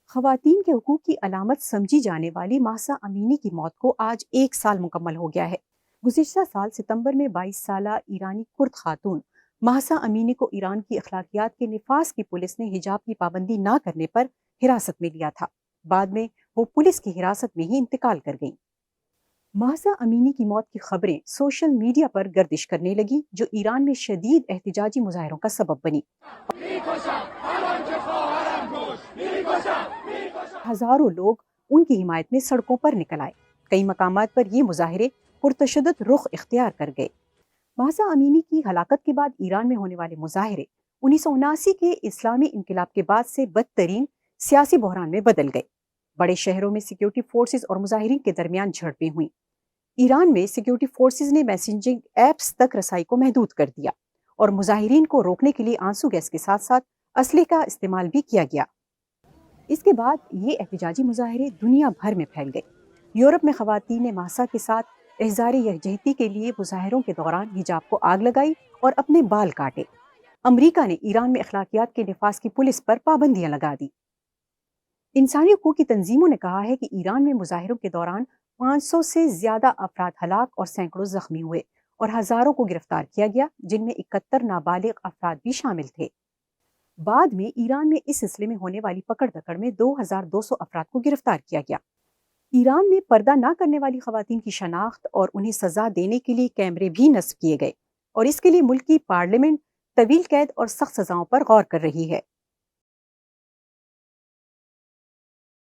خواتین کے حقوق کی علامت سمجھی جانے والی مہسا امینی کی موت کو آج 1 سال مکمل ہو گیا ہے۔ گزشتہ سال ستمبر میں 22 سالہ ایرانی کرد خاتون مہسا امینی کو ایران کی اخلاقیات کے نفاذ کی پولیس نے حجاب کی پابندی نہ کرنے پر حراست میں لیا تھا۔ بعد میں وہ پولیس کی حراست میں ہی انتقال کر گئیں۔ مہسا امینی کی موت کی خبریں سوشل میڈیا پر گردش کرنے لگیں، جو ایران میں شدید احتجاجی مظاہروں کا سبب بنی۔ ہزاروں لوگ ان کی حمایت میں سڑکوں پر نکل آئے۔ کئی مقامات پر یہ مظاہرے پرتشدد رخ اختیار کر گئے۔ مہسا امینی کی ہلاکت کے بعد ایران میں ہونے والے مظاہرے 1979 کے اسلامی انقلاب کے بعد سے بدترین سیاسی بحران میں بدل گئے۔ بڑے شہروں میں سیکیورٹی فورسز اور مظاہرین کے درمیان جھڑپیں ہوئیں۔ ایران میں سیکیورٹی فورسز نے میسنجنگ ایپس تک رسائی کو محدود کر دیا اور مظاہرین کو روکنے کے لیے آنسو گیس کے ساتھ ساتھ اسلحے کا استعمال بھی کیا گیا۔ اس کے بعد یہ احتجاجی مظاہرے دنیا بھر میں پھیل گئے۔ یورپ میں خواتین نے مہسا کے ساتھ اظہار یکجہتی کے لیے مظاہروں کے دوران حجاب کو آگ لگائی اور اپنے بال کاٹے۔ امریکہ نے ایران میں اخلاقیات کے نفاذ کی پولیس پر پابندیاں لگا دی۔ انسانی حقوق کی تنظیموں نے کہا ہے کہ ایران میں مظاہروں کے دوران 500 سے زیادہ افراد ہلاک اور سینکڑوں زخمی ہوئے اور ہزاروں کو گرفتار کیا گیا، جن میں 71 نابالغ افراد بھی شامل تھے۔ بعد میں ایران میں اس سلسلے میں ہونے والی پکڑ دکڑ میں 2200 افراد کو گرفتار کیا گیا۔ ایران میں پردہ نہ کرنے والی خواتین کی شناخت اور انہیں سزا دینے کے لیے کیمرے بھی نصب کیے گئے، اور اس کے لیے ملک کی پارلیمنٹ طویل قید اور سخت سزاؤں پر غور کر رہی ہے۔